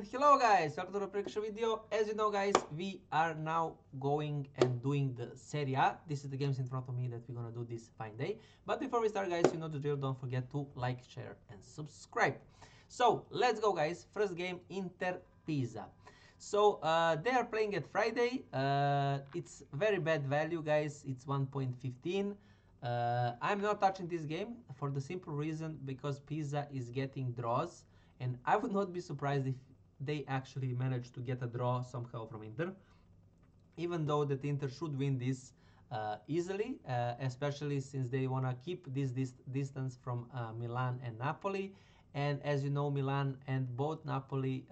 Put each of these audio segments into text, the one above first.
And hello guys, welcome to the prediction video. As you know guys, we are now going and doing the Serie A. This is the games in front of me that we're gonna do this fine day. But before we start guys, you know the drill, don't forget to like, share and subscribe. So let's go guys, first game Inter Pisa. So they are playing at Friday. It's very bad value guys, it's 1.15. I'm not touching this game for the simple reason because Pisa is getting draws. And I would not be surprised if they actually manage to get a draw somehow from Inter. Even though that Inter should win this easily, especially since they want to keep this distance from Milan and Napoli. And as you know, Milan and both Napoli,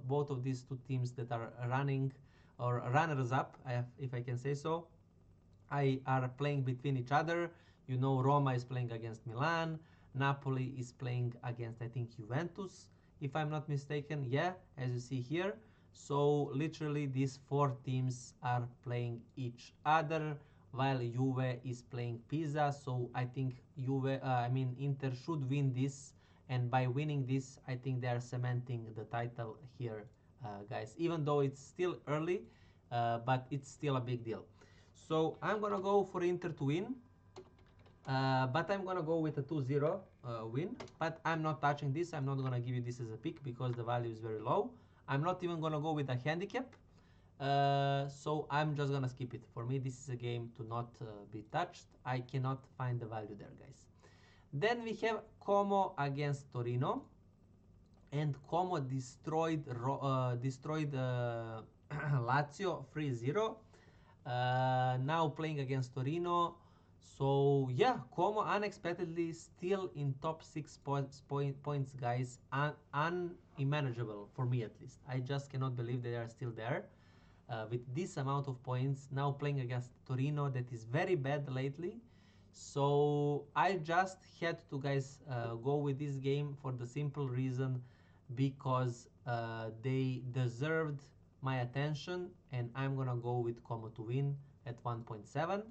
both of these two teams that are running or runners up, if I can say so, are playing between each other. You know, Roma is playing against Milan. Napoli is playing against, I think, Juventus, if I'm not mistaken. Yeah, as you see here. So literally these four teams are playing each other while Juve is playing Pisa. So I think Inter should win this, and by winning this, I think they are cementing the title here, guys. Even though it's still early, but it's still a big deal. So I'm gonna go for Inter to win. But I'm gonna go with a 2-0 win. But I'm not touching this. I'm not gonna give you this as a pick because the value is very low. I'm not even gonna go with a handicap. So I'm just gonna skip it. For me, this is a game to not be touched. I cannot find the value there, guys. Then we have Como against Torino, and Como destroyed Lazio 3-0. Now playing against Torino. So yeah, Como unexpectedly still in top 6 points, guys. Unmanageable for me at least. I just cannot believe they are still there with this amount of points. Now playing against Torino that is very bad lately. So I just had to, guys, go with this game for the simple reason because they deserved my attention, and I'm gonna go with Como to win at 1.7.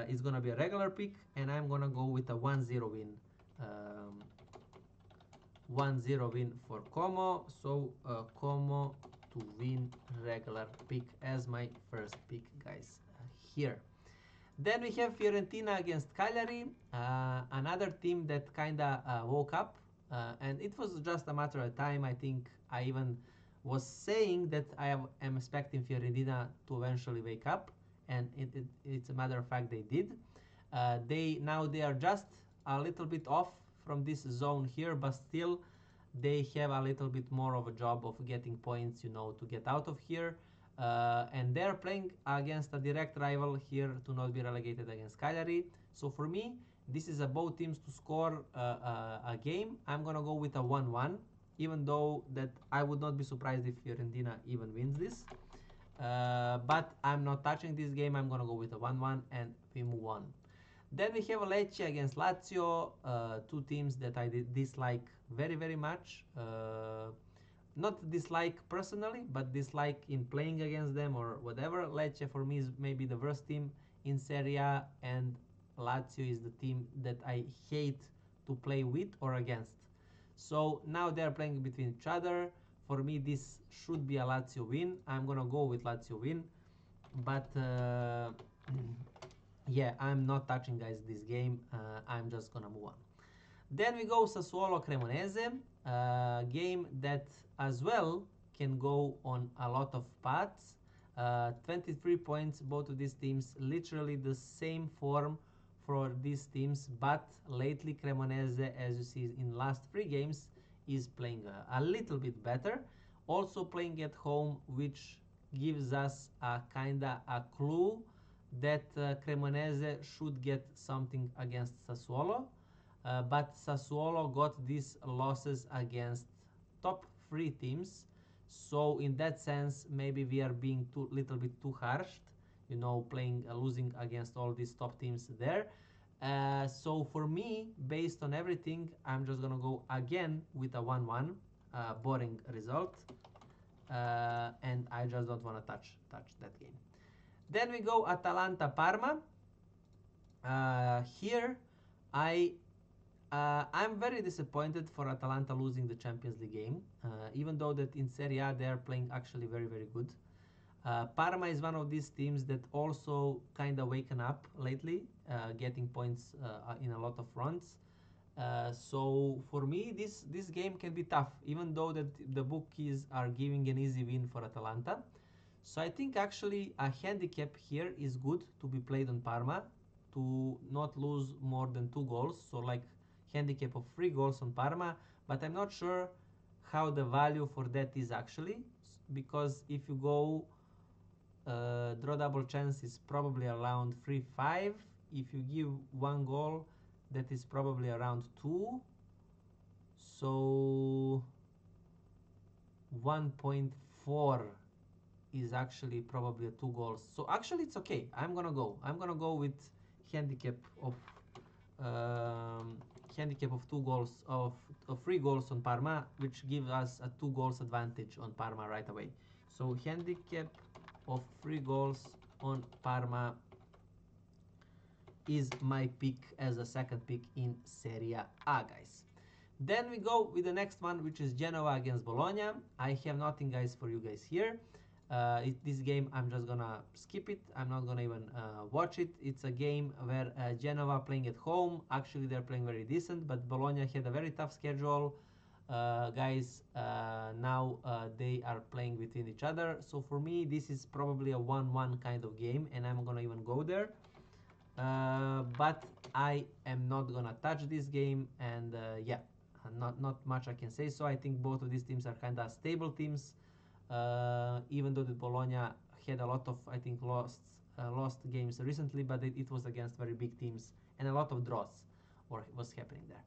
It's gonna be a regular pick, and I'm gonna go with a 1-0 win. 1-0 win for Como. So Como to win regular pick as my first pick, guys, here. Then we have Fiorentina against Cagliari, another team that kinda woke up, and it was just a matter of time. I think I even was saying that I am expecting Fiorentina to eventually wake up, and it's a matter of fact they did. They are just a little bit off from this zone here, but still they have a little bit more of a job of getting points, you know, to get out of here. And they're playing against a direct rival here to not be relegated against Cagliari. So for me, this is a both teams to score a game. I'm gonna go with a 1-1, even though that I would not be surprised if Fiorentina even wins this. But I'm not touching this game. I'm gonna go with a 1-1 and we move on. Then we have Lecce against Lazio, two teams that I dislike very, very much. Not dislike personally, but dislike in playing against them or whatever. Lecce for me is maybe the worst team in Serie A, and Lazio is the team that I hate to play with or against. So now they're playing between each other. For me, this should be a Lazio win. I'm gonna go with Lazio win, but yeah, I'm not touching, guys, this game. I'm just gonna move on. Then we go Sassuolo Cremonese, game that as well can go on a lot of paths. 23 points, both of these teams, literally the same form for these teams, but lately Cremonese, as you see in last 3 games, is playing a little bit better. Also playing at home, which gives us a kinda a clue that Cremonese should get something against Sassuolo. But Sassuolo got these losses against top 3 teams. So in that sense, maybe we are being little bit too harsh, you know, losing against all these top teams there. So for me, based on everything, I'm just gonna go again with a 1-1, boring result, and I just don't want to touch that game. Then we go Atalanta Parma. Here I I'm very disappointed for Atalanta losing the Champions League game, even though that in Serie A they are playing actually very, very good. Parma is one of these teams that also kind of waken up lately, getting points in a lot of fronts. So for me, this game can be tough, even though that the bookies are giving an easy win for Atalanta. So I think actually a handicap here is good to be played on Parma to not lose more than 2 goals. So like handicap of 3 goals on Parma, but I'm not sure how the value for that is actually, because if you go draw double chance is probably around 3-5. If you give 1 goal, that is probably around 2. So 1.4 is actually probably a 2 goals. So actually it's okay. I'm gonna go with handicap of um, handicap of 2 goals of 3 goals on Parma, which gives us a 2 goals advantage on Parma right away. So handicap of 3 goals on Parma is my pick as a second pick in Serie A, guys. Then we go with the next one, which is Genoa against Bologna. I have nothing, guys, for you guys here. This game, I'm just gonna skip it. I'm not gonna even watch it. It's a game where Genoa playing at home. Actually, they're playing very decent, but Bologna had a very tough schedule. Guys, now they are playing between each other. So for me, this is probably a 1-1 kind of game, and I'm gonna even go there. But I am not gonna touch this game, and yeah, not much I can say. So I think both of these teams are kind of stable teams, even though the Bologna had a lot of, I think, lost games recently, but it was against very big teams, and a lot of draws was happening there.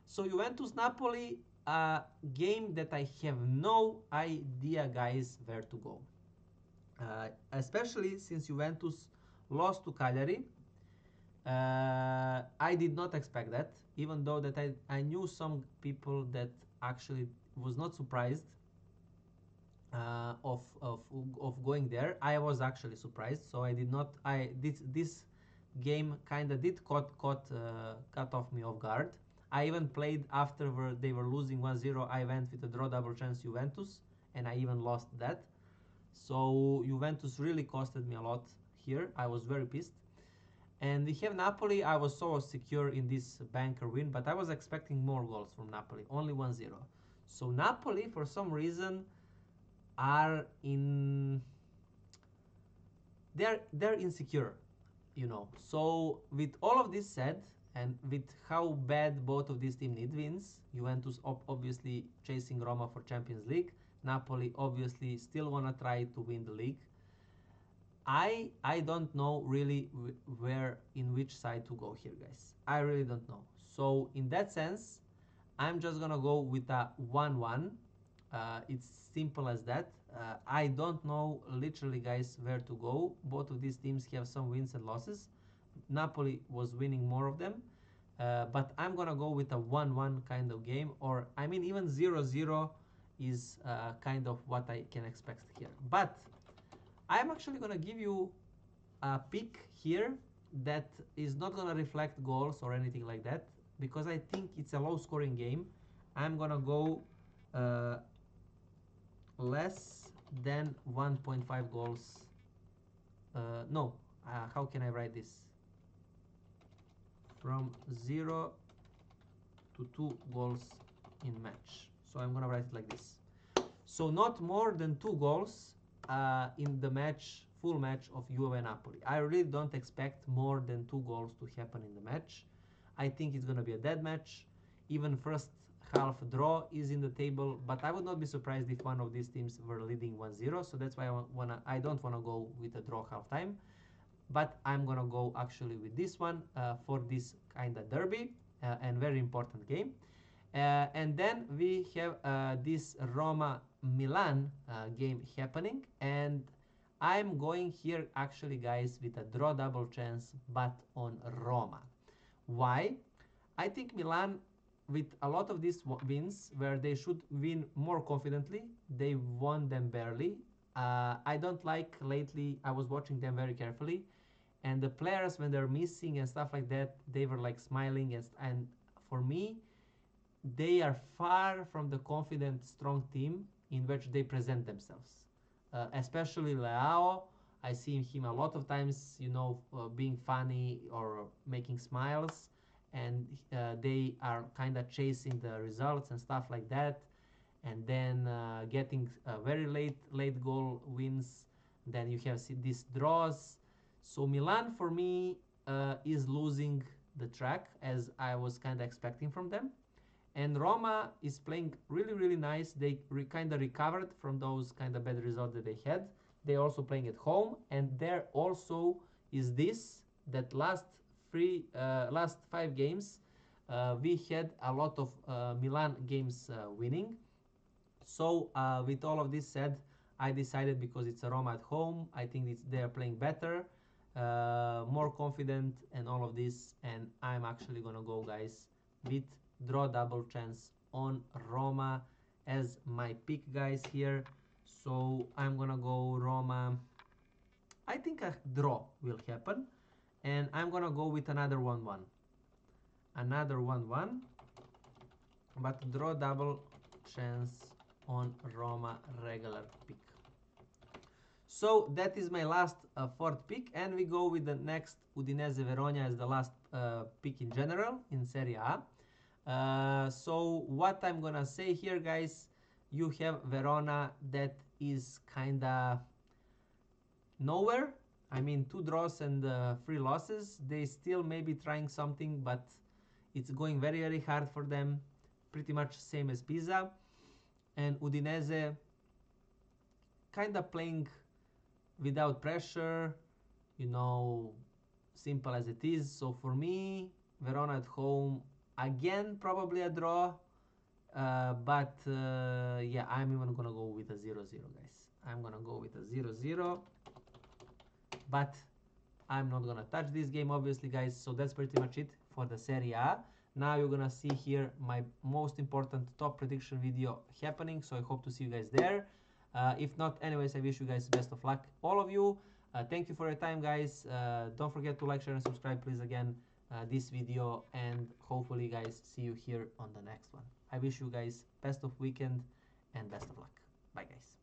So Juventus Napoli, a game that I have no idea, guys, where to go, especially since Juventus lost to Cagliari. I did not expect that, even though that I knew some people that actually was not surprised of going there. I was actually surprised, so I did not. This game kind of did cut off me off guard. I even played after they were losing 1-0. I went with a draw double chance Juventus, and I even lost that. So Juventus really costed me a lot here. I was very pissed. And we have Napoli. I was so secure in this banker win, but I was expecting more goals from Napoli. Only 1-0. So Napoli, for some reason, are in. They're insecure, you know. So with all of this said, and with how bad both of these teams need wins, Juventus obviously chasing Roma for Champions League. Napoli obviously still wanna try to win the league. I don't know really where in which side to go here, guys. I really don't know. So in that sense, I'm just gonna go with a 1-1. It's simple as that. I don't know literally, guys, where to go. Both of these teams have some wins and losses. Napoli was winning more of them. But I'm gonna go with a 1-1 kind of game, or I mean even 0-0 is kind of what I can expect here. But I'm actually gonna give you a pick here that is not gonna reflect goals or anything like that, because I think it's a low scoring game. I'm gonna go less than 1.5 goals. No, how can I write this? From 0 to 2 goals in match. So I'm gonna write it like this. So not more than 2 goals in the match, full match of Juve Napoli. I really don't expect more than 2 goals to happen in the match. I think it's gonna be a dead match. Even first half draw is in the table, but I would not be surprised if one of these teams were leading 1-0. So that's why I don't wanna go with a draw halftime, but I'm gonna go actually with this one for this kind of derby and very important game. And then we have this Roma-Milan game happening, and I'm going here actually, guys, with a draw double chance, but on Roma. Why? I think Milan, with a lot of these wins where they should win more confidently, they won them barely. I don't like lately, I was watching them very carefully, and the players, when they're missing and stuff like that, they were like smiling, and for me, they are far from the confident, strong team in which they present themselves. Especially Leao, I see him a lot of times, being funny or making smiles, and they are kind of chasing the results and stuff like that, and then getting very late goal wins. Then you have these draws. So Milan for me is losing the track as I was kind of expecting from them. And Roma is playing really nice. They kind of recovered from those kind of bad results that they had. They're also playing at home, and there also is this that last 5 games we had a lot of Milan games winning. So with all of this said, I decided, because it's a Roma at home, I think they are playing better, more confident and all of this, and I'm actually gonna go, guys, with draw double chance on Roma as my pick, guys, here. So I'm gonna go Roma. I think a draw will happen, and I'm gonna go with another 1-1. Another 1-1, but draw double chance on Roma regular pick. So that is my last fourth pick, and we go with the next Udinese Verona as the last pick in general in Serie A. So what I'm gonna say here, guys, you have Verona that is kinda nowhere. I mean, 2 draws and 3 losses. They still may be trying something, but it's going very hard for them. Pretty much same as Pisa. And Udinese kinda playing without pressure, simple as it is. So for me, Verona at home, again, probably a draw. But yeah, I'm even gonna go with a 0-0, guys. I'm gonna go with a 0-0. But I'm not gonna touch this game, obviously, guys. So that's pretty much it for the Serie A. Now you're gonna see here my most important top prediction video happening. So I hope to see you guys there. If not, anyways, I wish you guys best of luck, all of you. Thank you for your time, guys. Don't forget to like, share, and subscribe, please, again, this video. And hopefully, guys, see you here on the next one. I wish you guys best of weekend and best of luck. Bye, guys.